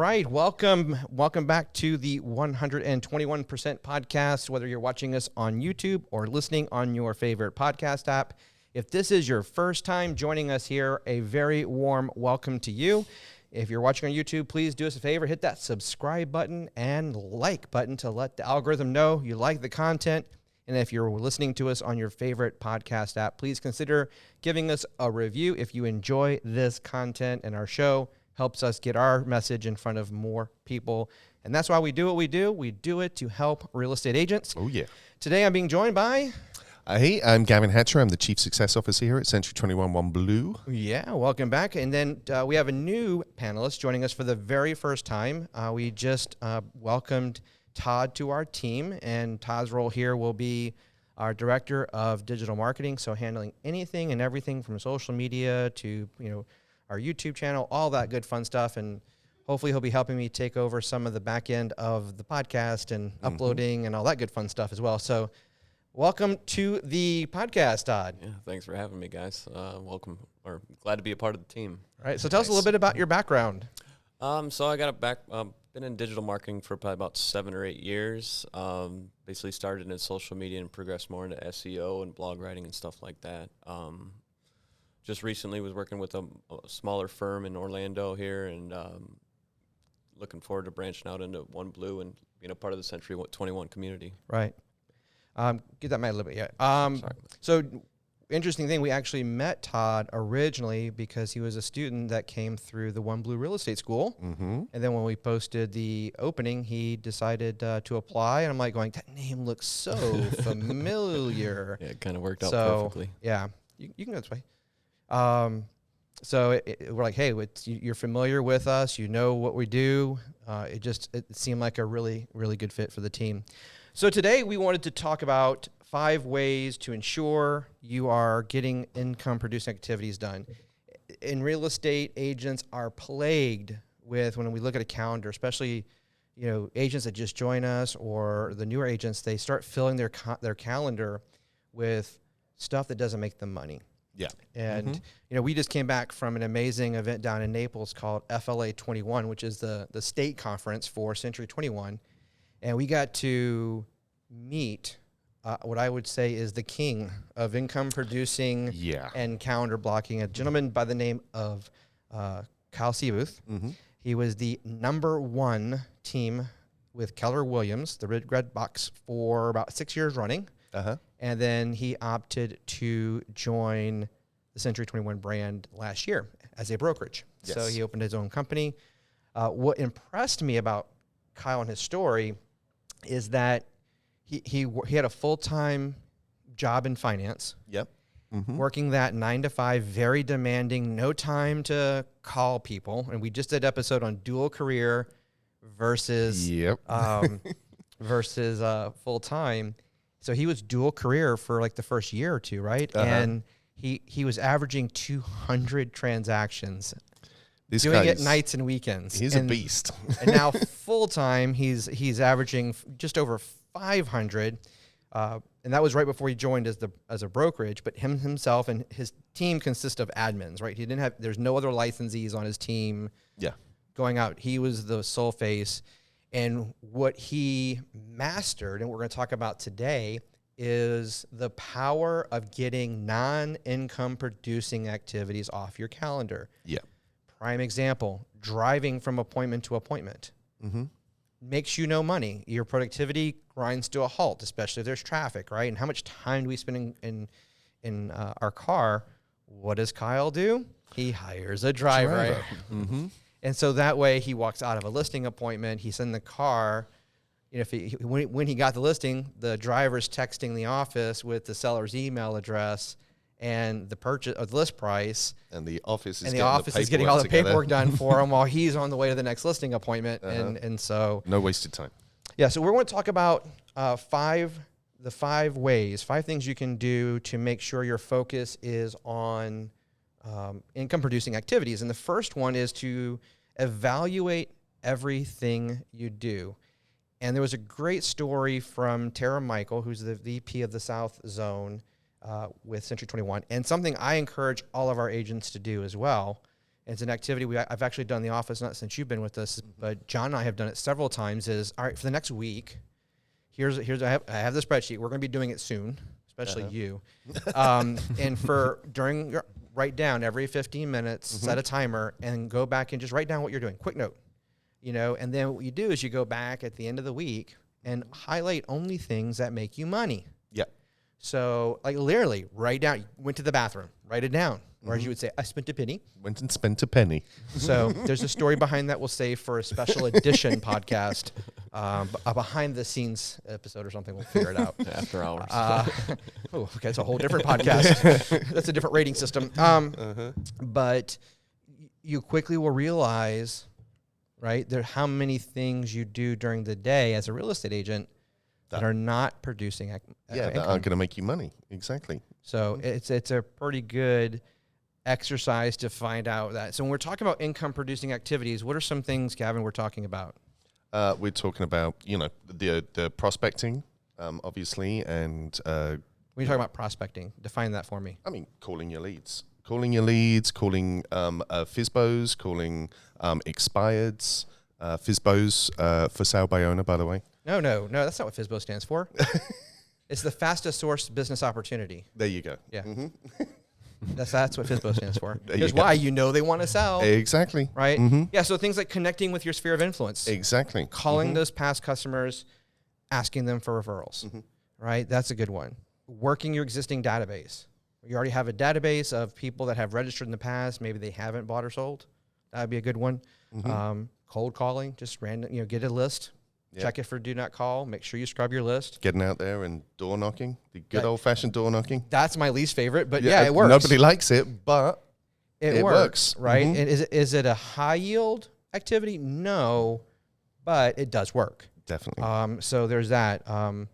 right, welcome back to the 121% podcast, whether you're watching us on YouTube or listening on your favorite podcast app. If this is your first time joining us here, a very warm welcome to you. If you're watching on YouTube, please do us a favor, hit that subscribe button and like button to let the algorithm know you like the content. And if you're listening to us on your favorite podcast app, please consider giving us a review if you enjoy this content, and our show helps us get our message in front of more people. And that's why we do what we do. We do it to help real estate agents. Oh, yeah. Today I'm being joined by... Hey, I'm Gavin Hatcher. I'm the Chief Success Officer here at Century 21 OneBlue. Yeah, welcome back. And then we have a new panelist joining us for the very first time. We just welcomed Todd to our team, and Todd's role here will be our Director of Digital Marketing, so handling anything and everything from social media to, our YouTube channel, all that good fun stuff. And hopefully he'll be helping me take over some of the back end of the podcast and uploading and all that good fun stuff as well. So welcome to the podcast, Todd. Yeah, thanks for having me, guys. Welcome, or glad to be a part of the team. All right, so tell us a little bit about your background. So I got been in digital marketing for probably about 7 or 8 years. Basically started in social media and progressed more into SEO and blog writing and stuff like that. Just recently was working with a smaller firm in Orlando here, and looking forward to branching out into OneBlue and being a part of the Century 21 community. Right. Get that mic a little bit, yeah. So, interesting thing, we actually met Todd originally because he was a student that came through the OneBlue Real Estate School. And then when we posted the opening, he decided to apply. And I'm like going, that name looks so familiar. Yeah, it kind of worked out perfectly. Yeah, you can go this way. So we're like, hey, you're familiar with us. You know what we do. It seemed like a really, really good fit for the team. So today we wanted to talk about 5 ways to ensure you are getting income-producing activities done. In real estate, agents are plagued with, when we look at a calendar, especially agents that just join us or the newer agents, they start filling their calendar with stuff that doesn't make them money. Yeah. And, we just came back from an amazing event down in Naples called FLA 21, which is the state conference for Century 21. And we got to meet what I would say is the king of income producing and calendar blocking, a gentleman by the name of Kyle Seabuth. He was the #1 team with Keller Williams, the Red Box, for about 6 years running. And then he opted to join the Century 21 brand last year as a brokerage. Yes. So he opened his own company. What impressed me about Kyle and his story is that he had a full-time job in finance. Yep. Working that 9 to 5, very demanding, no time to call people. And we just did an episode on dual career versus full-time. So he was dual career for like the first year or two, right? And he was averaging 200 transactions. Doing it nights and weekends. He's a beast. And now full-time, he's averaging just over 500. And that was right before he joined as a brokerage. But himself and his team consist of admins, right? There's no other licensees on his team. Yeah. Going out. He was the sole face. And what he mastered, and we're going to talk about today, is the power of getting non-income producing activities off your calendar. Yeah. Prime example, driving from appointment to appointment. Makes you no money. Your productivity grinds to a halt, especially if there's traffic, right? And how much time do we spend in our car? What does Kyle do? He hires a driver. Right? And so that way he walks out of a listing appointment, he's in the car. When he got the listing, the driver's texting the office with the seller's email address and the purchase of the list price. And the office is getting all the paperwork done for him while he's on the way to the next listing appointment. And so no wasted time. Yeah. So we're going to talk about 5 things you can do to make sure your focus is on income producing activities. And the first one is to evaluate everything you do. And there was a great story from Tara Michael, who's the VP of the South Zone with Century 21, and something I encourage all of our agents to do as well. It's an activity I've actually done in the office, not since you've been with us, but John and I have done it several times. Is all right for the next week. Here's I have the spreadsheet. We're going to be doing it soon, especially you. And write down every 15 minutes, set a timer, and go back and just write down what you're doing. Quick note, And then what you do is you go back at the end of the week and highlight only things that make you money. Yeah. So, like, literally, write down. Went to the bathroom, write it down. Or as you would say, I spent a penny. Went and spent a penny. So there's a story behind that we'll save for a special edition podcast, a behind-the-scenes episode or something. We'll figure it out. After hours. Okay, it's a whole different podcast. That's a different rating system. But you quickly will realize, right, how many things you do during the day as a real estate agent that are not producing income. That aren't going to make you money. Exactly. So it's a pretty good exercise to find out that. So when we're talking about income producing activities, what are some things, Gavin, we're talking about? We're talking about, the prospecting, obviously, and when you talk about prospecting, define that for me. I mean, calling your leads, calling FISBOs, calling expireds, FISBOs for sale by owner, by the way. No, that's not what FISBO stands for. It's the fastest source business opportunity. There you go. Yeah. Mm-hmm. That's what FISBO stands for. Here's go. why they want to sell. Exactly. Right? Mm-hmm. Yeah, so things like connecting with your sphere of influence. Exactly. Calling those past customers, asking them for referrals. Right? That's a good one. Working your existing database. You already have a database of people that have registered in the past. Maybe they haven't bought or sold. That would be a good one. Cold calling, just random, get a list. Yep. Check it for do not call. Make sure you scrub your list. Getting out there and door knocking, the good old-fashioned door knocking. That's my least favorite, but yeah, it works. Nobody likes it, but it works. Right? And is it a high yield activity? No, but it does work. Definitely. So there's that.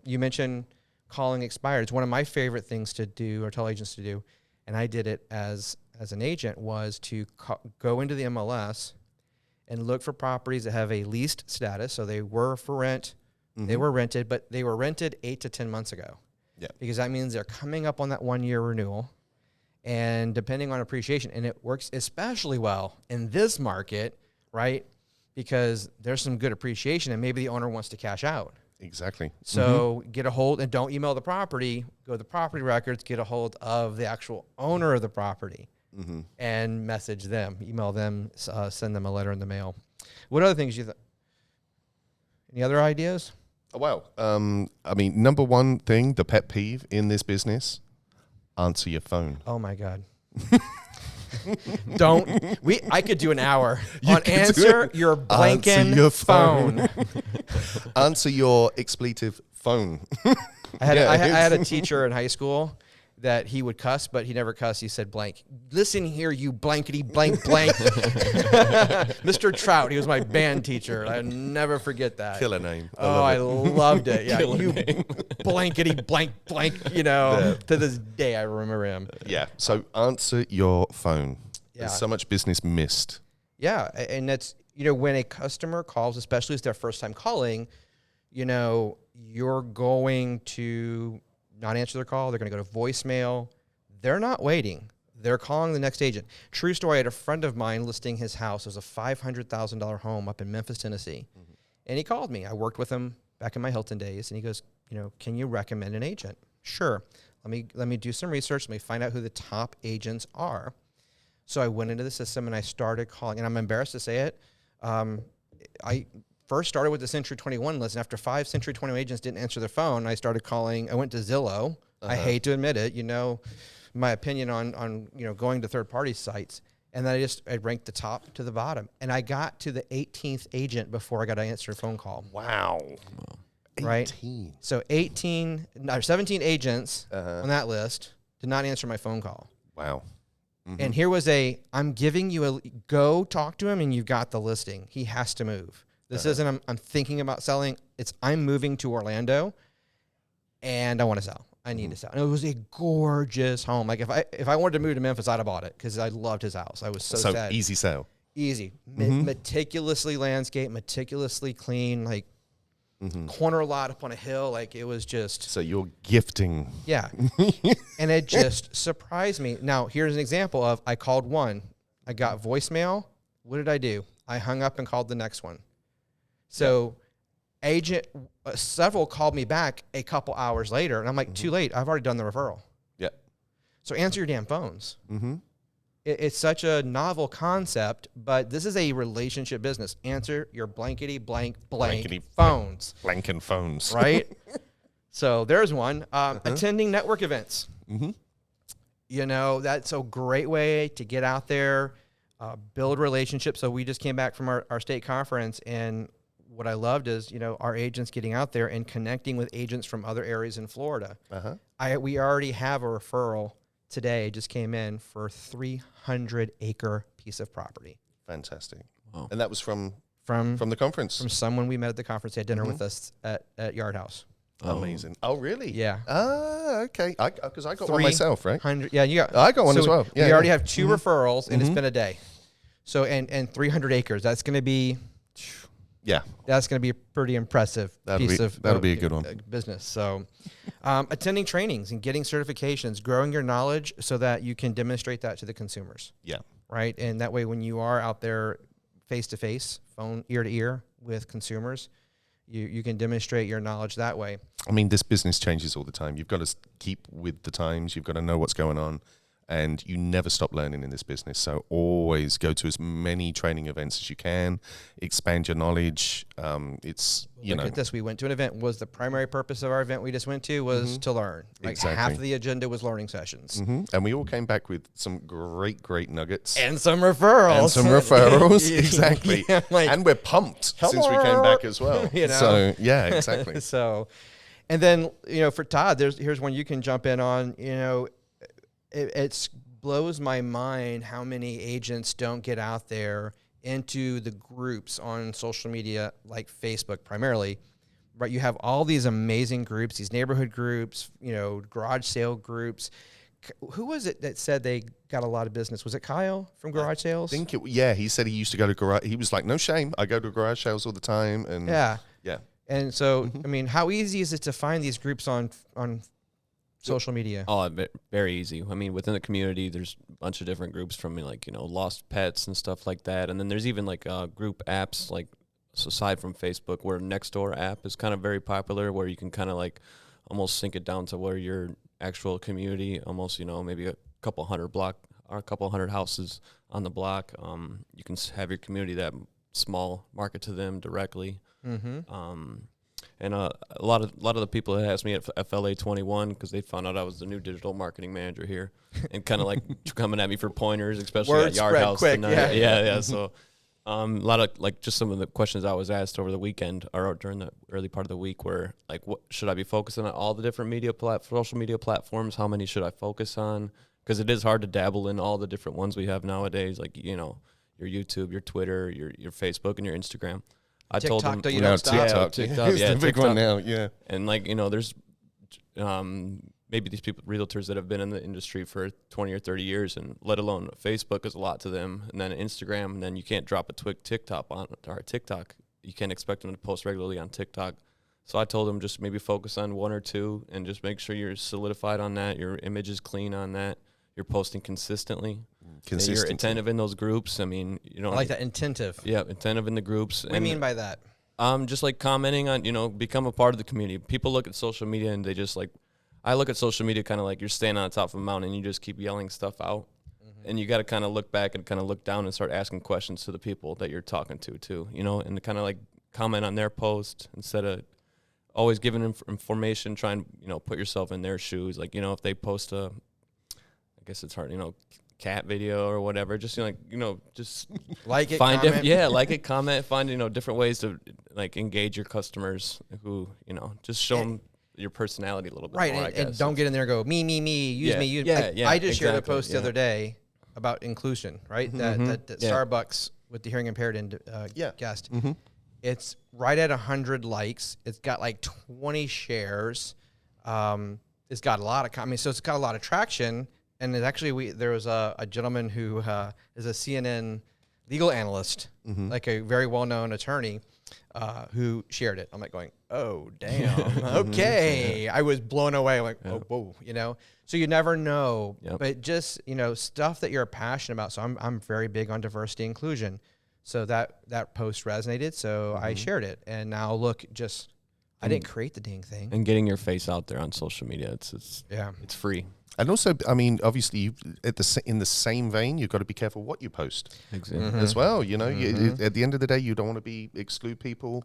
You mentioned calling expired. It's one of my favorite things to do or tell agents to do, and I did it as an agent, was to go into the MLS and look for properties that have a leased status. So they were for rent, they were rented, but they were rented 8 to 10 months ago. Yeah. Because that means they're coming up on that 1-year renewal. And depending on appreciation, and it works especially well in this market, right? Because there's some good appreciation and maybe the owner wants to cash out. Exactly. So get a hold, and don't email the property, go to the property records, get a hold of the actual owner of the property. And message them, email them, send them a letter in the mail. What other things any other ideas? Oh, wow. I mean, number one thing, the pet peeve in this business, answer your phone. Oh my God. I could do an hour on answer your blanking phone. Answer your expletive phone. I had a teacher in high school that he would cuss, but he never cussed. He said blank. Listen here, you blankety blank blank. Mr. Trout, he was my band teacher. I'll never forget that. Killer name. I loved it. Yeah, you blankety blank blank, to this day I remember him. Yeah, so answer your phone. Yeah. There's so much business missed. Yeah, and that's, when a customer calls, especially if it's their first time calling, you're going to not answer their call. They're going to go to voicemail. They're not waiting. They're calling the next agent. True story. I had a friend of mine listing his house. It was a $500,000 home up in Memphis, Tennessee. And he called me. I worked with him back in my Hilton days. And he goes, can you recommend an agent? Sure. Let me do some research. Let me find out who the top agents are. So I went into the system and I started calling. And I'm embarrassed to say it. I first started with the Century 21 list, and after 5 Century 21 agents didn't answer their phone, I started calling. I went to Zillow. I hate to admit it, my opinion on going to third-party sites, and then I ranked the top to the bottom, and I got to the 18th agent before I got to answer a phone call. Wow. Right? 18. So 17 agents on that list did not answer my phone call. Wow. And here was I'm giving you go talk to him, and you've got the listing. He has to move. This isn't, I'm thinking about selling. I'm moving to Orlando, and I want to sell. I need to sell. And it was a gorgeous home. Like if I wanted to move to Memphis, I'd have bought it because I loved his house. I was so sad. Easy sale. Easy. Meticulously landscaped, meticulously clean, like corner lot up on a hill. Like it was just. So you're gifting. Yeah. And it just surprised me. Now, here's an example of I called one. I got voicemail. What did I do? I hung up and called the next one. So several called me back a couple hours later, and I'm like, too late. I've already done the referral. Yeah. So answer your damn phones. Mm-hmm. It's such a novel concept, but this is a relationship business. Answer your blankety blank phones. Blanking phones. Right? So there's one. Attending network events. Mm-hmm. You know, that's a great way to get out there, build relationships. So we just came back from our state conference, and what I loved is, you know, our agents getting out there and connecting with agents from other areas in Florida. We already have a referral today, just came in for a 300-acre piece of property. Fantastic. Wow. And that was from the conference? From someone we met at the conference. They had dinner with us at Yard House. Amazing. Oh, really? Yeah. Ah, okay. Because I got one myself, right? 300. Yeah, I got one as well. Yeah, we already have 2 referrals, and it's been a day. So, and 300 acres. That's going to be... Yeah. That's going to be a pretty impressive that'll be a good one. Business. So, attending trainings and getting certifications, growing your knowledge so that you can demonstrate that to the consumers. Yeah. Right. And that way, when you are out there face to face, phone ear to ear with consumers, you can demonstrate your knowledge that way. I mean, this business changes all the time. You've got to keep with the times. You've got to know what's going on. And you never stop learning in this business. So always go to as many training events as you can, expand your knowledge. Look at this. We went to an event. Was the primary purpose of our event we just went to was to learn. Like exactly. Half of the agenda was learning sessions. And we all came back with some great nuggets. And some referrals. Exactly. Yeah, and we're pumped since we came back as well. You know? So, yeah, exactly. So, and then, you know, for Todd, here's one you can jump in on. You know, it blows my mind how many agents don't get out there into the groups on social media, like Facebook primarily, right? You have all these amazing groups, these neighborhood groups, you know, garage sale groups. Who was it that said they got a lot of business? Was it Kyle from Garage Sales? I think he said he used to go to garage. He was like, no shame. I go to garage sales all the time. And yeah. Yeah. And so, I mean, how easy is it to find these groups on social media? Oh, very easy. I mean, within the community, there's a bunch of different groups from, like, you know, lost pets and stuff like that. And then there's even like group apps, like aside from Facebook, where Nextdoor app is kind of very popular, where you can kind of like almost sync it down to where your actual community, almost, you know, maybe a couple hundred houses on the block. You can have your community that small, market to them directly. And a lot of the people that asked me at FLA 21, because they found out I was the new digital marketing manager here, and kind of like coming at me for pointers, especially Word at Yard spread House. quick, Yeah. So a lot of like just some of the questions I was asked over the weekend or during the early part of the week were like, what should I be focusing on? All the different social media platforms? How many should I focus on? Because it is hard to dabble in all the different ones we have nowadays, like, you know, your YouTube, your Twitter, your Facebook, and your Instagram. I TikTok, told them, you don't stop. TikTok, it's the big one now, yeah. And like, you know, there's maybe these people, realtors that have been in the industry for 20 or 30 years, and let alone Facebook is a lot to them, and then Instagram, and then you can't drop a TikTok on or TikTok. You can't expect them to post regularly on TikTok. So I told them just maybe focus on 1 or 2 and just make sure you're solidified on that, your image is clean on that, you're posting consistently. You're attentive in those groups. I mean, you know, I like that, attentive. Yeah, attentive in the groups. What do you mean by that? Just like commenting on, you know, become a part of the community. People look at social media and they just like, I look at social media kind of like you're standing on top of a mountain and you just keep yelling stuff out. And you got to kind of look back and kind of look down and start asking questions to the people that you're talking to too, you know, and kind of like comment on their post instead of always giving information, try and, you know, put yourself in their shoes. Like, you know, if they post I guess it's hard, you know, cat video or whatever, just, you know, just like it, find comment. like it, comment, find, you know, different ways to like engage your customers who, you know, just show them your personality a little bit more, I guess. And don't get in there and go, me, use me, use me. I just shared a post the other day about inclusion, right? That Starbucks with the hearing impaired guest. It's right at 100 likes. It's got like 20 shares. It's got a lot of, so it's got a lot of traction. And it actually, there was a gentleman who is a CNN legal analyst, like a very well-known attorney. who shared it. I'm like going, oh, damn. Okay. I was blown away. I'm like, oh, whoa, you know? So you never know, but just, you know, stuff that you're passionate about. So I'm very big on diversity inclusion. So that post resonated. So I shared it. And now look, I didn't create the dang thing. And getting your face out there on social media, it's free. And also, I mean, obviously, in the same vein, you've got to be careful what you post as well. You know, at the end of the day, you don't want to exclude people.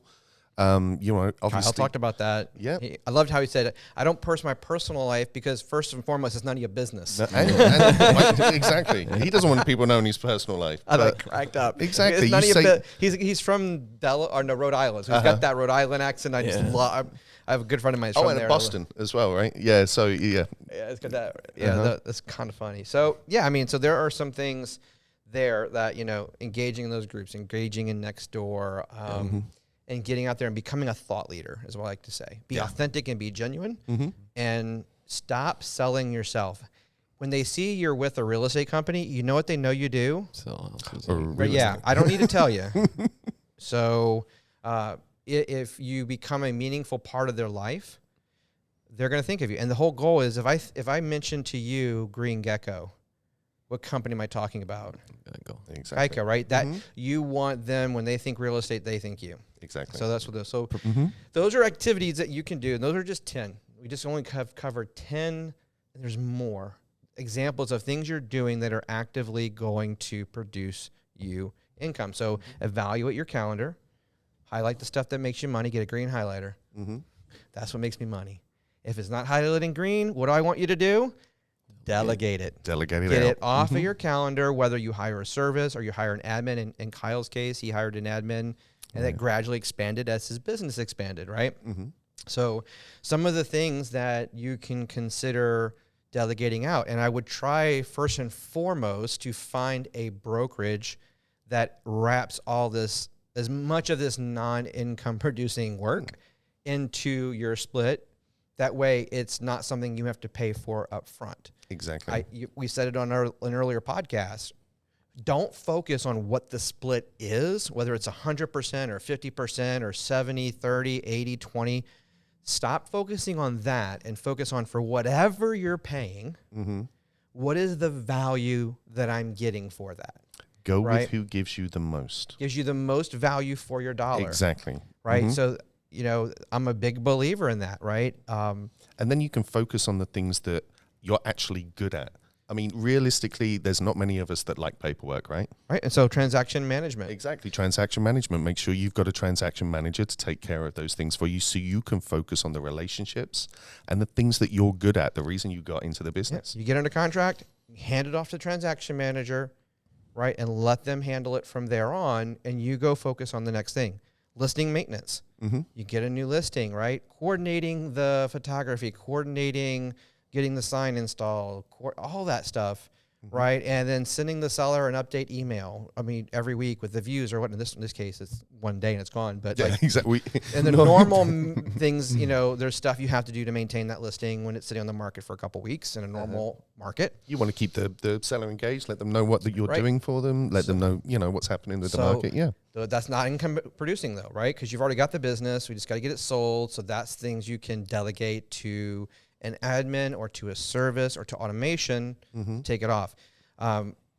You know, obviously. Kyle talked about that. Yeah. I loved how he said it. I don't post my personal life because first and foremost, it's none of your business. No, and exactly. He doesn't want people knowing his personal life. I like cracked up. Exactly. It's none of your he's from Rhode Island. So he's got that Rhode Island accent. I just love. I have a good friend of mine. Oh, and Boston as well, right? Yeah. So yeah. Yeah, it's got that. Yeah, that's kind of funny. So yeah, I mean, so there are some things there that, you know, engaging in those groups, engaging in Nextdoor, and getting out there and becoming a thought leader is what I like to say. Be authentic and be genuine, and stop selling yourself. When they see you're with a real estate company, you know what they know you do. I don't need to tell you. So if you become a meaningful part of their life, they're going to think of you. And the whole goal is if I mention to you Green Gecko, what company am I talking about? Exactly. Geico, right? That you want them, when they think real estate, they think you. Exactly. So that's what those. So those are activities that you can do, and those are just 10. We just only have covered 10, and there's more examples of things you're doing that are actively going to produce you income. So evaluate your calendar, highlight the stuff that makes you money, get a green highlighter. That's what makes me money. If it's not highlighted in green, what do I want you to do? Delegate it. Delegate it Get out. it off of your calendar, whether you hire a service or you hire an admin. In Kyle's case, he hired an admin, and that gradually expanded as his business expanded, right? So some of the things that you can consider delegating out, and I would try first and foremost to find a brokerage that wraps all this, as much of this non-income producing work into your split. That way it's not something you have to pay for up front. Exactly. We said it on an earlier podcast. Don't focus on what the split is, whether it's 100% or 50% or 70, 30, 80, 20. Stop focusing on that and focus on, for whatever you're paying, what is the value that I'm getting for that? Go with who gives you the most. Gives you the most value for your dollar. Exactly. Right? So, you know, I'm a big believer in that, right? And then you can focus on the things that you're actually good at. I mean, realistically, there's not many of us that like paperwork, right? Right. And so transaction management. Exactly. Transaction management. Make sure you've got a transaction manager to take care of those things for you, so you can focus on the relationships and the things that you're good at, the reason you got into the business. You get under contract, hand it off to the transaction manager, right? And let them handle it from there on, and you go focus on the next thing. Listing maintenance. You get a new listing, right? Coordinating the photography, coordinating getting the sign installed, all that stuff, right? And then sending the seller an update email. I mean, every week with the views, or what in this case, it's one day and it's gone. But like, exactly. And the normal things, you know, there's stuff you have to do to maintain that listing when it's sitting on the market for a couple weeks in a normal market. You want to keep the seller engaged, let them know what you're doing for them, let them know, you know, what's happening with the market. Yeah. So that's not income producing though, right? Because you've already got the business. We just got to get it sold. So that's things you can delegate to an admin or to a service or to automation, take it off.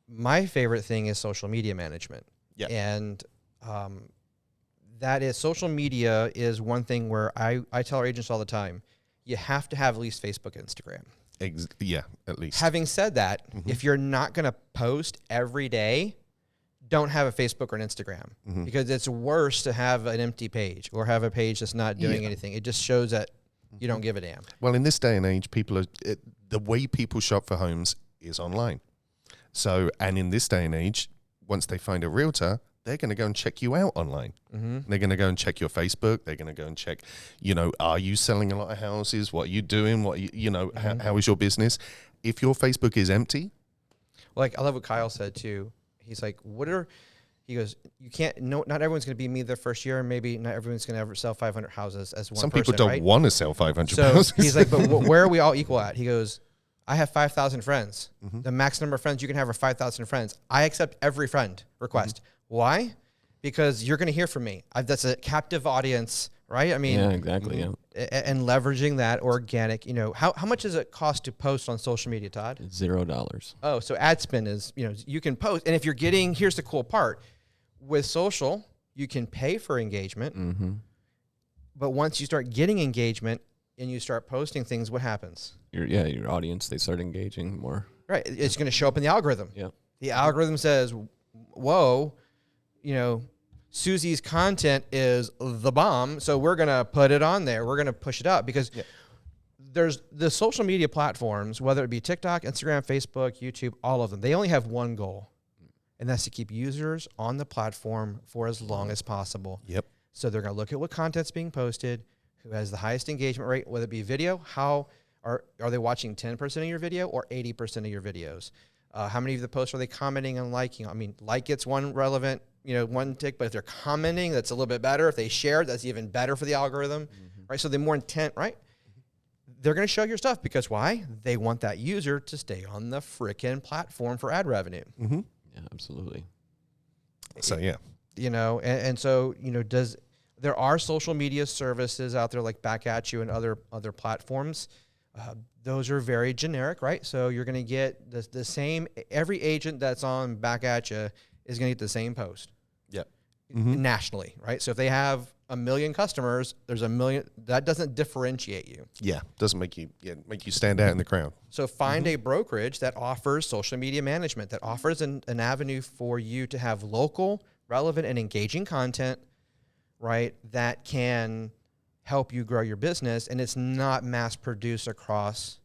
My favorite thing is social media management. Yeah. And that is, social media is one thing where I tell our agents all the time, you have to have at least Facebook, Instagram. Yeah, at least. Having said that, if you're not going to post every day, don't have a Facebook or an Instagram, because it's worse to have an empty page or have a page that's not doing anything. It just shows that you don't give a damn. Well, in this day and age, the way people shop for homes is online. So, and in this day and age, once they find a realtor, they're going to go and check you out online. They're going to go and check your Facebook. They're going to go and check, you know, are you selling a lot of houses? What are you doing? How is your business? If your Facebook is empty. Like, I love what Kyle said too. He's like, he goes, you can't, not everyone's going to be me their first year, and maybe not everyone's going to ever sell 500 houses as one person. Some people don't want to sell 500 so houses. He's like, but where are we all equal at? He goes, I have 5,000 friends. The max number of friends you can have are 5,000 friends. I accept every friend request. Why? because you're going to hear from me. That's a captive audience, right? I mean, Yeah, exactly. Yeah. And leveraging that organic, how much does it cost to post on social media, Todd? $0. Oh, so ad spend is, you can post. And if you're here's the cool part. With social, you can pay for engagement. Mm-hmm. But once you start getting engagement and you start posting things, what happens? Your audience, they start engaging more. Right. It's going to show up in the algorithm. Yeah. The algorithm says, whoa, Susie's content is the bomb. So we're going to put it on there. We're going to push it up because there's the social media platforms, whether it be TikTok, Instagram, Facebook, YouTube, all of them. They only have one goal, and that's to keep users on the platform for as long as possible. Yep. So they're going to look at what content's being posted, who has the highest engagement rate, whether it be video, how are they watching 10% of your video or 80% of your videos? How many of the posts are they commenting and liking? I mean, like gets one relevant, one tick, but if they're commenting, that's a little bit better. If they share, that's even better for the algorithm, right? So the more intent, right? They're going to show your stuff because why? They want that user to stay on the frickin' platform for ad revenue. Mm-hmm. Yeah, absolutely. So, yeah. And so, there are social media services out there like Back At You and other platforms. Those are very generic, right? So you're going to get the same, every agent that's on Back At You is going to get the same post. Yep. Nationally, right? So if they have 1 million customers, there's 1 million, that doesn't differentiate you. Yeah. Doesn't make you stand out in the crowd. So find a brokerage that offers social media management, that offers an avenue for you to have local, relevant, and engaging content, right, that can help you grow your business, and it's not mass produced across,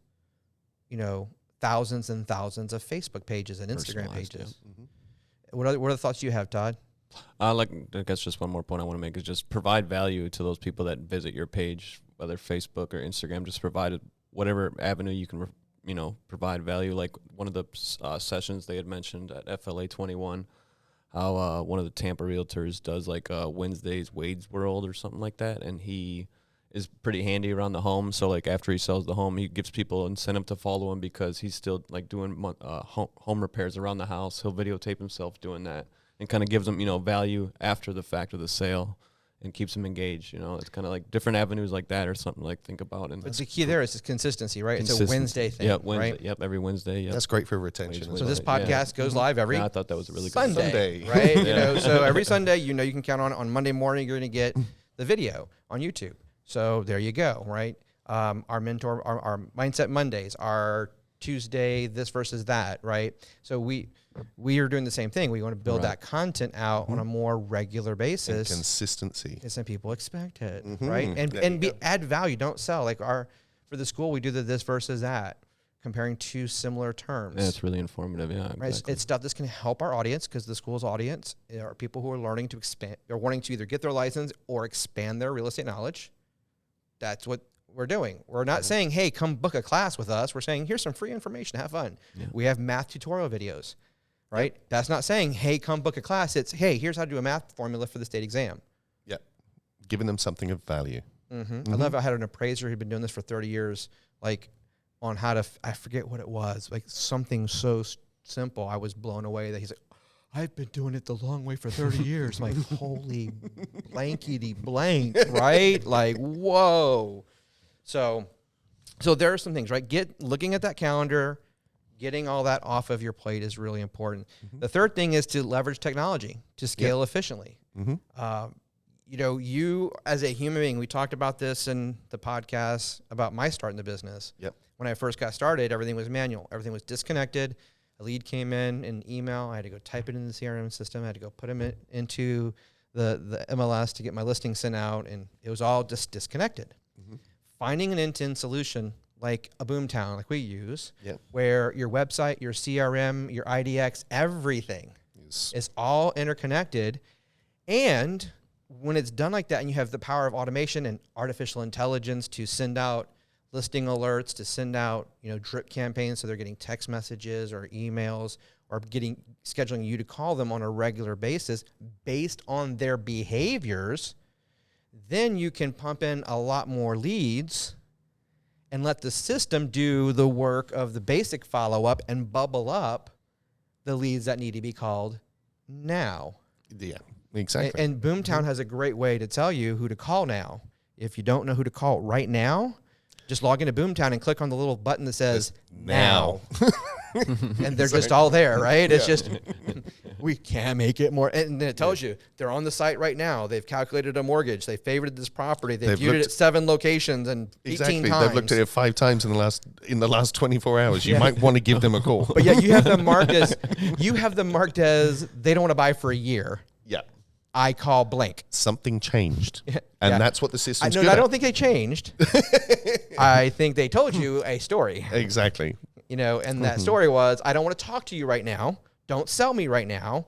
thousands and thousands of Facebook pages and Instagram pages. Yeah. What are the thoughts you have, Todd? I guess just one more point I want to make is just provide value to those people that visit your page, whether Facebook or Instagram. Just provide whatever avenue you can, provide value. Like one of the sessions they had mentioned at FLA 21, how one of the Tampa realtors does like Wednesday's Wade's World or something like that, and he is pretty handy around the home. So like after he sells the home, he gives people incentive to follow him because he's still like doing home repairs around the house. He'll videotape himself doing that and kind of gives them, value after the fact of the sale and keeps them engaged. It's kind of like different avenues like that or something like think about. And but the key there is consistency, right? It's a Wednesday thing, Yep, Wednesday. right? Yep, every Wednesday. Yep. That's great for retention. So this podcast goes live every I thought that was a really Sunday, good right? So every Sunday, you can count on Monday morning, you're going to get the video on YouTube. So there you go, right? Our mentor, our Mindset Mondays, our Tuesday, this versus that, right? So we are doing the same thing. We want to build that content out on a more regular basis. And consistency. Because some people expect it, right? And add value, don't sell. Like for the school, we do the this versus that, comparing two similar terms. Yeah, it's really informative, yeah. Right? Exactly. It's stuff that's going to help our audience because the school's audience are people who are learning to expand, or wanting to either get their license or expand their real estate knowledge. That's what we're doing. We're not saying, hey, come book a class with us. We're saying, here's some free information. Have fun. Yeah. We have math tutorial videos, right? Yep. That's not saying, hey, come book a class. It's, hey, here's how to do a math formula for the state exam. Yeah. Giving them something of value. I love, I had an appraiser who'd been doing this for 30 years, like on how to, I forget what it was, like something so simple. I was blown away that he's like, I've been doing it the long way for 30 years. I'm like, holy blankety blank, right? Like, whoa. So there are some things, right? Looking at that calendar, getting all that off of your plate is really important. The third thing is to leverage technology to scale efficiently. You as a human being, we talked about this in the podcast about my start in the business. Yep. When I first got started, everything was manual. Everything was disconnected. A lead came in an email. I had to go type it in the CRM system. I had to go put them into the MLS to get my listing sent out, and it was all just disconnected. Finding an end-to-end solution like a BoomTown, like we use, where your website, your CRM, your IDX, everything is all interconnected. And when it's done like that and you have the power of automation and artificial intelligence to send out listing alerts, to send out, drip campaigns, so they're getting text messages or emails, or scheduling you to call them on a regular basis based on their behaviors, then you can pump in a lot more leads and let the system do the work of the basic follow-up and bubble up the leads that need to be called now. Yeah. Exactly. And BoomTown has a great way to tell you who to call now. If you don't know who to call right now, just log into BoomTown and click on the little button that says now. And they're just all there, right? It's just, we can't make it more. And then it tells you they're on the site right now. They've calculated a mortgage. They favorited this property. They've viewed it at 7 locations and 18 times. They've looked at it 5 times in the last 24 hours. You might want to give them a call. But yeah, you have them marked as they don't want to buy for a year. Yeah. I call blank. Something changed. And that's what the system's good I at. don't think they changed. I think they told you a story. Exactly. You know, and that story was, I don't want to talk to you right now. Don't sell me right now.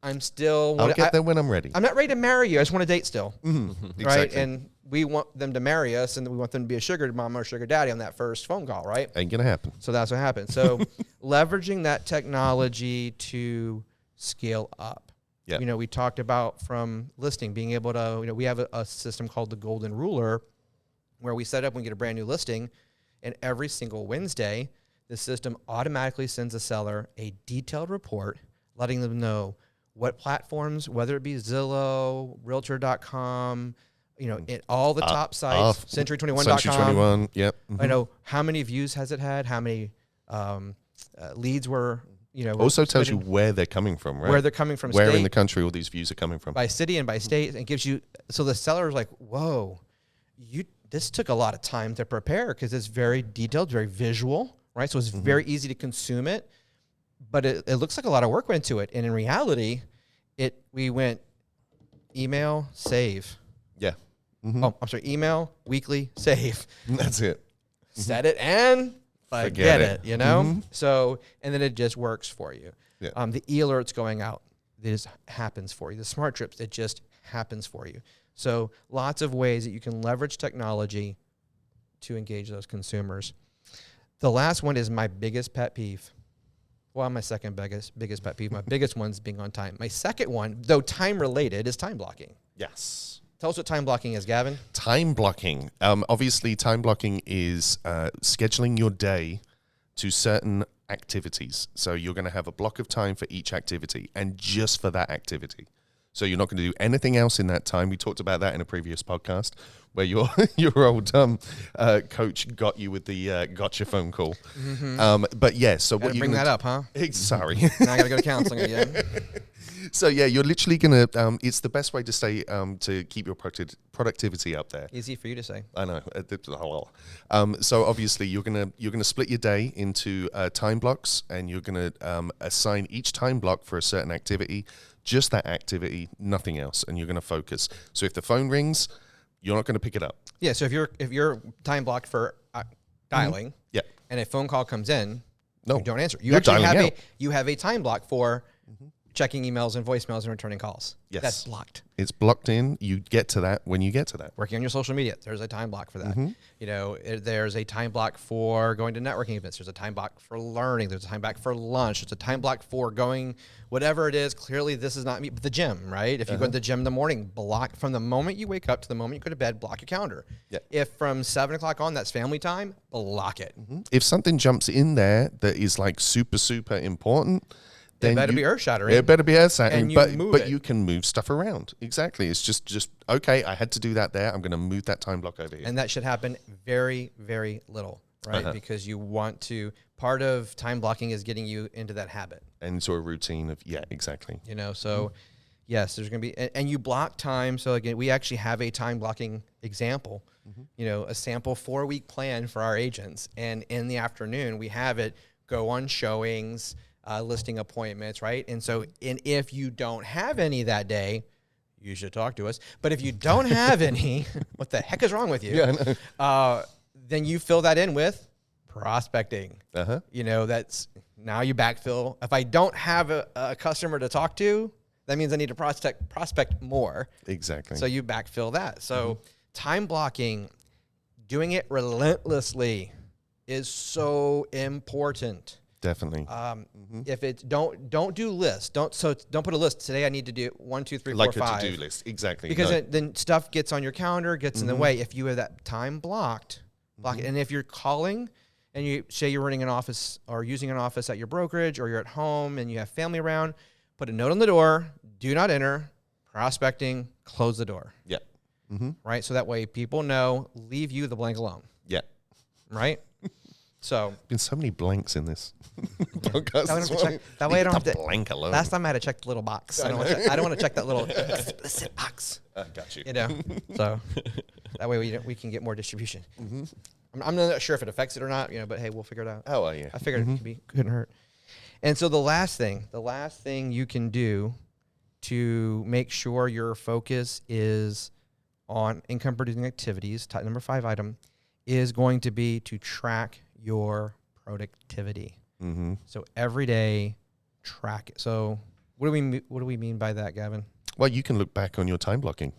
I'm still... I'll get there when I'm ready. I'm not ready to marry you. I just want to date still. Exactly. Right? And we want them to marry us, and we want them to be a sugar mama or sugar daddy on that first phone call, right? Ain't going to happen. So that's what happened. So leveraging that technology to scale up. Yeah. You know, we talked about from listing, being able to, we have a system called the Golden Ruler where we set up when we get a brand new listing, and every single Wednesday, the system automatically sends a seller a detailed report letting them know what platforms, whether it be Zillow, Realtor.com, all the top sites, Century21.com. Century21, yep. I know how many views has it had, how many leads were, Also tells you where they're coming from, right? Where they're coming from, where in the country all these views are coming from. By city and by state, and gives you, so the seller's like, whoa, this took a lot of time to prepare because it's very detailed, very visual, right? So it's very easy to consume it, but it looks like a lot of work went into it. And in reality, we went email, save. Yeah. Oh, I'm sorry, email, weekly, save. That's it. Set it and forget it, So, and then it just works for you. Yeah. The e-alerts going out, it just happens for you. The smart trips, it just happens for you. So lots of ways that you can leverage technology to engage those consumers. The last one is my biggest pet peeve. Well, my second biggest pet peeve. My biggest one's being on time. My second one, though time related, is time blocking. Yes. Tell us what time blocking is, Gavin. Time blocking. Obviously, time blocking is scheduling your day to certain activities. So you're going to have a block of time for each activity and just for that activity. So you're not going to do anything else in that time. We talked about that in a previous podcast where your old coach got you with the gotcha phone call. But yeah, so what you bring that up, huh? Sorry. Now I got to go to counseling again. So yeah, you're literally gonna. It's the best way to stay to keep your productivity up there. Easy for you to say. I know. So obviously you're gonna split your day into time blocks, and you're gonna assign each time block for a certain activity, just that activity, nothing else, and you're gonna focus. So if the phone rings, you're not gonna pick it up. Yeah. So if you're time blocked for dialing, yeah, and a phone call comes in, no, you don't answer. You're actually dialing you have a time block for checking emails and voicemails and returning calls. Yes. That's blocked. It's blocked in. You get to that when you get to that. Working on your social media, there's a time block for that. There's a time block for going to networking events. There's a time block for learning. There's a time block for lunch. There's a time block for going, whatever it is. Clearly, this is not me, but the gym, right? If you go to the gym in the morning, block from the moment you wake up to the moment you go to bed, block your calendar. Yeah. If from 7 o'clock on, that's family time, block it. If something jumps in there that is like super, super important, then it better be earth-shattering. It better be earth-shattering, but you can move stuff around. Exactly. It's just okay, I had to do that there. I'm going to move that time block over here. And that should happen very, very little, right? Because you want to, part of time blocking is getting you into that habit. And into a routine of, yeah, exactly. So yes, there's going to be, and you block time. So again, we actually have a time blocking example, a sample 4-week plan for our agents. And in the afternoon, we have it go on showings, listing appointments, right? And so, if you don't have any that day, you should talk to us. But if you don't have any, what the heck is wrong with you? Yeah, I know. Then you fill that in with prospecting. Uh-huh. That's now you backfill. If I don't have a customer to talk to, that means I need to prospect more. Exactly. So you backfill that. So time blocking, doing it relentlessly is so important. Definitely. If it's don't do lists. Don't put a list. Today I need to do 1, 2, 3, 4, 5. Like a to-do list. Exactly. Because then stuff gets on your calendar, gets in the way. If you have that time blocked, block it. And if you're calling and you say you're running an office or using an office at your brokerage or you're at home and you have family around, put a note on the door, do not enter, prospecting, close the door. Yeah. Mm-hmm. Right? So that way people know, leave you the blank alone. Yeah. Right? So Been so many blanks in this podcast. That way I don't have to blank alone. Last time I had to check the little box. I don't want to check that little explicit box. Got you. You know, so that way we can get more distribution. Mm-hmm. I'm not sure if it affects it or not, you know, but hey, we'll figure it out. How are you? I figured it couldn't hurt. And so the last thing you can do to make sure your focus is on income producing activities, number 5 item, is going to be to track your productivity. Mm-hmm. So every day, track it. So what do we mean by that, Gavin? Well, you can look back on your time blocking.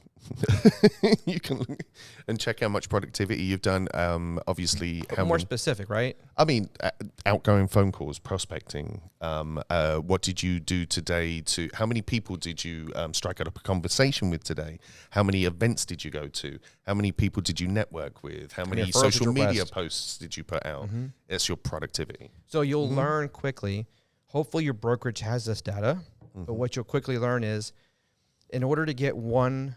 You can look and check how much productivity you've done. Obviously, how more many, specific, right? I mean, outgoing phone calls, prospecting. What did you do today? How many people did you strike up a conversation with today? How many events did you go to? How many people did you network with? How many social media posts did you put out? Mm-hmm. It's your productivity. So you'll learn quickly. Hopefully, your brokerage has this data. Mm-hmm. But what you'll quickly learn is, in order to get one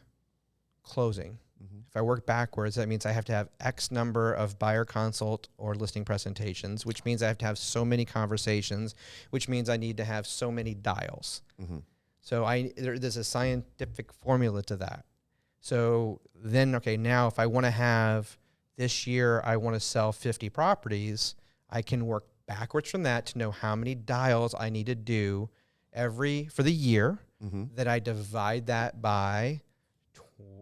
closing, if I work backwards, that means I have to have X number of buyer consult or listing presentations, which means I have to have so many conversations, which means I need to have so many dials. Mm-hmm. So there's a scientific formula to that. So then, okay, now if I want to have this year, I want to sell 50 properties, I can work backwards from that to know how many dials I need to do for the year. Mm-hmm. That I divide that by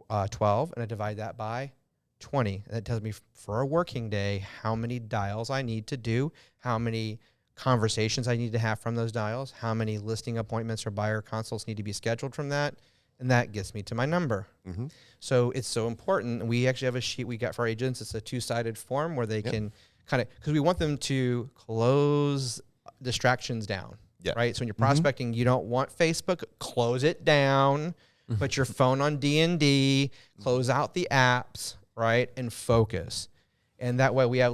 12, and I divide that by 20. And that tells me for a working day how many dials I need to do, how many conversations I need to have from those dials, how many listing appointments or buyer consults need to be scheduled from that, and that gets me to my number. Mm-hmm. So it's so important. We actually have a sheet we got for our agents. It's a 2-sided form where they can kind of, because we want them to close distractions down. Yeah. Right. So when you're prospecting, you don't want Facebook, close it down, put your phone on D&D, close out the apps, right, and focus. And that way we have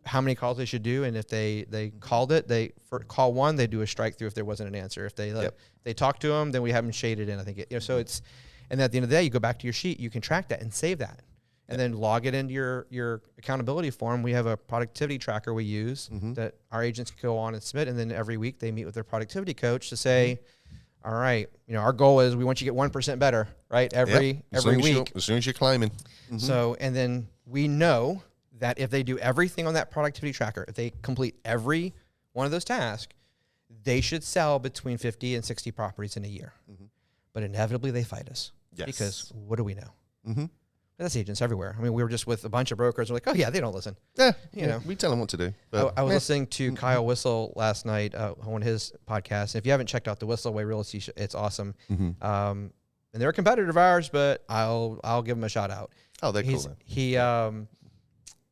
how many calls they should do. And if they called it, for call 1, they do a strike through if there wasn't an answer. If they talk to them, then we have them shaded in. I think so it's, and at the end of the day, you go back to your sheet, you can track that and save that. And then log it into your accountability form. We have a productivity tracker we use that our agents can go on and submit. And then every week they meet with their productivity coach to say, all right, our goal is we want you to get 1% better, right? Every week. As soon as you're climbing. Mm-hmm. So, and then we know that if they do everything on that productivity tracker, if they complete every one of those tasks, they should sell between 50 and 60 properties in a year. Mm-hmm. But inevitably they fight us. Yes. Because what do we know? Mm-hmm. That's agents everywhere. I mean, we were just with a bunch of brokers. We're like, oh, yeah, they don't listen. Yeah, we tell them what to do. But I was listening to Kyle Whistle last night on his podcast. If you haven't checked out the Whistle Way Real Estate, it's awesome. Mm-hmm. And they're a competitor of ours, but I'll give them a shout out. Oh, they're cool.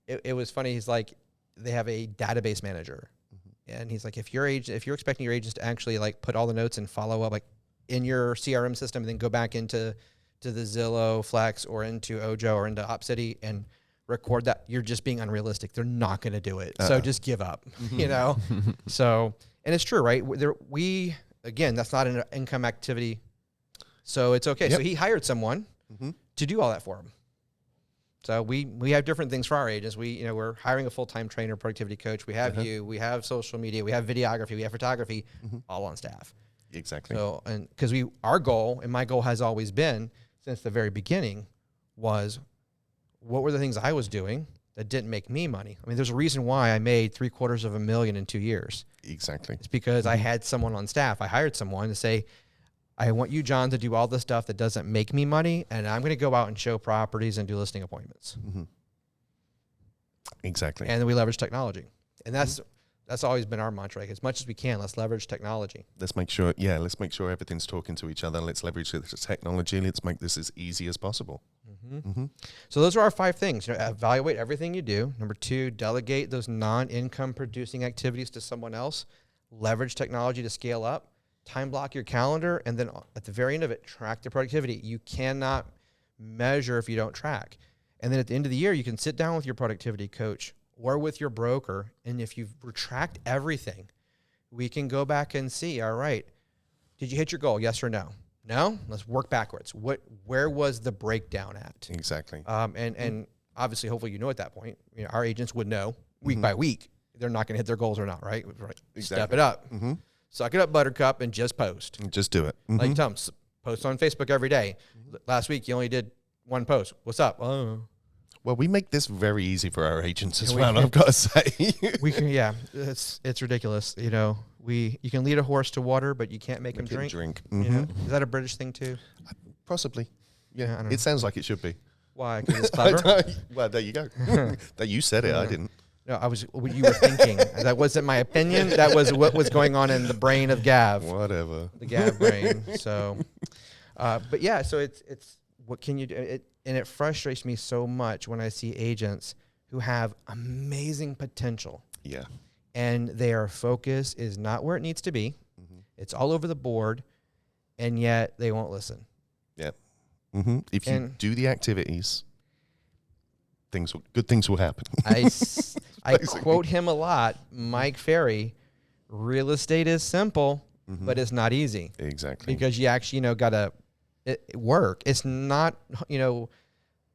It was funny. He's like, they have a database manager. Mm-hmm. And he's like, if you're expecting your agents to actually like put all the notes and follow up like in your CRM system and then go back into the Zillow, Flex, or into Ojo or into OpCity and record that, you're just being unrealistic. They're not going to do it. So just give up, So, and it's true, right? Again, that's not an income activity. So it's okay. Yep. So he hired someone to do all that for him. So we have different things for our agents. We're hiring a full-time trainer, productivity coach. We have we have social media, we have videography, we have photography, all on staff. Exactly. So, and because our goal, and my goal has always been since the very beginning, was what were the things I was doing that didn't make me money? I mean, there's a reason why I made $750,000 in 2 years. Exactly. It's because I had someone on staff. I hired someone to say, I want you, John, to do all the stuff that doesn't make me money, and I'm going to go out and show properties and do listing appointments. Mm-hmm. Exactly. And then we leverage technology. And that's always been our mantra. Like, as much as we can, let's leverage technology. Let's make sure everything's talking to each other. Let's leverage the technology. Let's make this as easy as possible. Mm-hmm. Mm-hmm. So those are our 5 things. Evaluate everything you do. Number 2, delegate those non-income producing activities to someone else. Leverage technology to scale up. Time block your calendar. And then at the very end of it, track the productivity. You cannot measure if you don't track. And then at the end of the year, you can sit down with your productivity coach or with your broker, and if you've retract everything, we can go back and see, all right, did you hit your goal, yes or no? No, let's work backwards. Where was the breakdown at? Exactly. And obviously, hopefully, at that point, our agents would know week by week they're not going to hit their goals or not, right? Step it up, suck it up, Buttercup, and just post. Just do it. Like tell them, post on Facebook every day. Last week you only did one post. What's up? Well, we make this very easy for our agents as well, I've got to say. We can, it's ridiculous. You can lead a horse to water, but you can't make him drink. Is that a British thing too? Possibly. Yeah, I don't it sounds like it should be. Why? Because it's clever. Well, there you go. That you said it, I didn't. No, what you were thinking. That wasn't my opinion. That was what was going on in the brain of Gav. Whatever. The Gav brain. So, but yeah, so it's what can you do? And it frustrates me so much when I see agents who have amazing potential. Yeah. And their focus is not where it needs to be. It's all over the board, and yet they won't listen. Yeah. If you do the activities, good things will happen. I quote him a lot, Mike Ferry, real estate is simple, but it's not easy. Exactly. Because you actually, got to work. It's not,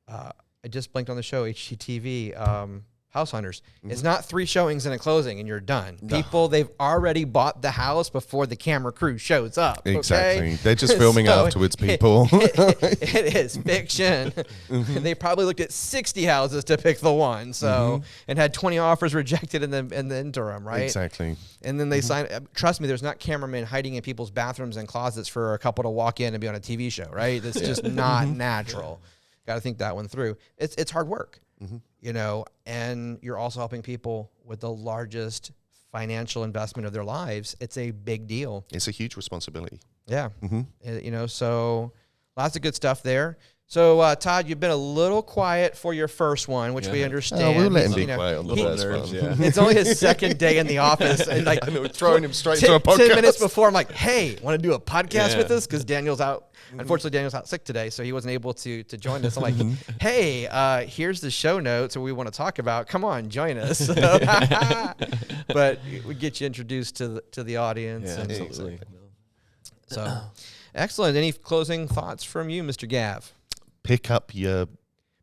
I just blinked on the show, HGTV, House Hunters. It's not 3 showings and a closing and you're done. No. People, they've already bought the house before the camera crew shows up. Exactly. Okay? They're just filming afterwards, people. It is fiction. And they probably looked at 60 houses to pick the one. So, and had 20 offers rejected in the interim, right? Exactly. And then they sign. Trust me, there's not cameramen hiding in people's bathrooms and closets for a couple to walk in and be on a TV show, right? That's just not natural. Got to think that one through. It's hard work. And you're also helping people with the largest financial investment of their lives. It's a big deal. It's a huge responsibility. Yeah. So lots of good stuff there. So, Todd, you've been a little quiet for your first one, which we understand. We'll let him be quiet on the first one. It's only his second day in the office. And I know, throwing him straight to a podcast. 10 minutes before, I'm like, hey, want to do a podcast with us? Because Daniel's out. Unfortunately, Daniel's out sick today, so he wasn't able to join us. I'm like, hey, here's the show notes that we want to talk about. Come on, join us. But we get you introduced to the audience. Yeah, and absolutely. So, excellent. Any closing thoughts from you, Mr. Gav? Pick up your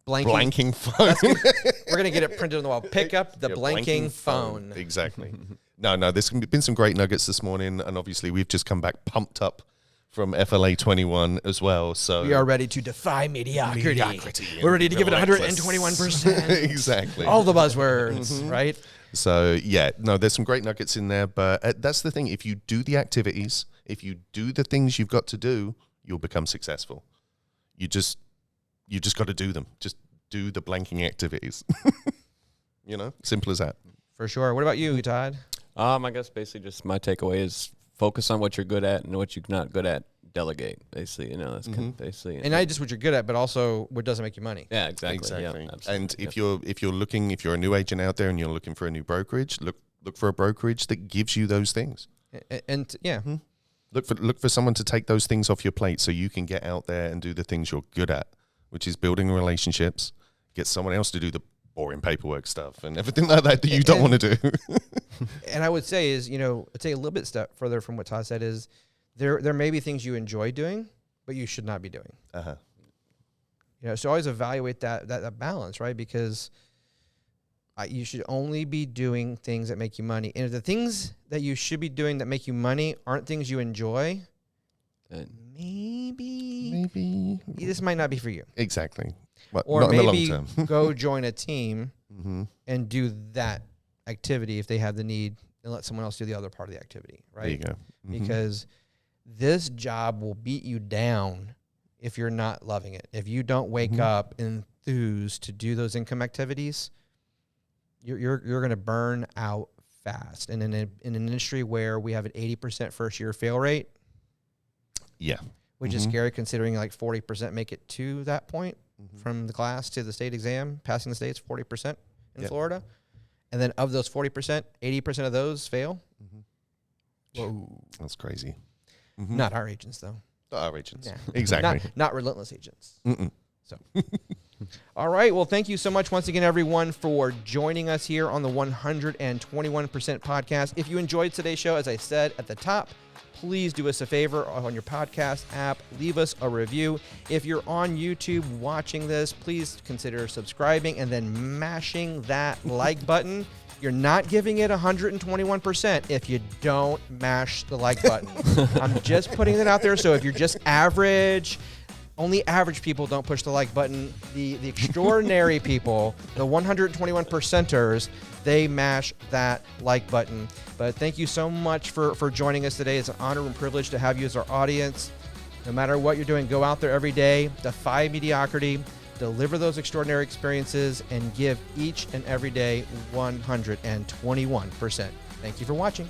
blanking phone. We're going to get it printed on the wall. Pick up the blanking phone. Exactly. No, there's been some great nuggets this morning, and obviously we've just come back pumped up from FLA 21 as well. So we are ready to defy mediocrity. We're ready to give it 121%. Exactly. All the buzzwords, right? So, there's some great nuggets in there, but that's the thing. If you do the activities, if you do the things you've got to do, you'll become successful. You just got to do them. Just do the blanking activities. Simple as that. For sure. What about you, Todd? I guess basically just my takeaway is focus on what you're good at and what you're not good at, delegate. Basically, that's kind of basically. And not just what you're good at, but also what doesn't make you money. Yeah, exactly. Yeah, and if you're if you're a new agent out there and you're looking for a new brokerage, look for a brokerage that gives you those things. And look for someone to take those things off your plate so you can get out there and do the things you're good at, which is building relationships. Get someone else to do the boring paperwork stuff and everything like that you don't want to do. And I would say is, I'd take a little bit step further from what Todd said is there may be things you enjoy doing, but you should not be doing. So always evaluate that balance, right? Because you should only be doing things that make you money. And if the things that you should be doing that make you money aren't things you enjoy, maybe this might not be for you. Exactly. Well, or not maybe in the long term. go join a team and do that activity if they have the need, and let someone else do the other part of the activity, right? There you go. Because this job will beat you down if you're not loving it. If you don't wake up enthused to do those income activities, you're going to burn out fast. And in an industry where we have an 80% first year fail rate, which is scary considering like 40% make it to that point from the class to the state exam, passing the state's 40% in Florida. And then of those 40%, 80% of those fail. Whoa. That's crazy. Not our agents, though. Not our agents. Yeah. Exactly. Not relentless agents. So, All right. Well, thank you so much once again, everyone, for joining us here on the 121% podcast. If you enjoyed today's show, as I said at the top, please do us a favor on your podcast app. Leave us a review. If you're on YouTube watching this, please consider subscribing and then mashing that like button. You're not giving it 121% if you don't mash the like button. I'm just putting it out there. So if you're just average, only average people don't push the like button. The extraordinary people, the 121 percenters, they mash that like button. But thank you so much for joining us today. It's an honor and privilege to have you as our audience. No matter what you're doing, go out there every day, defy mediocrity, deliver those extraordinary experiences, and give each and every day 121%. Thank you for watching.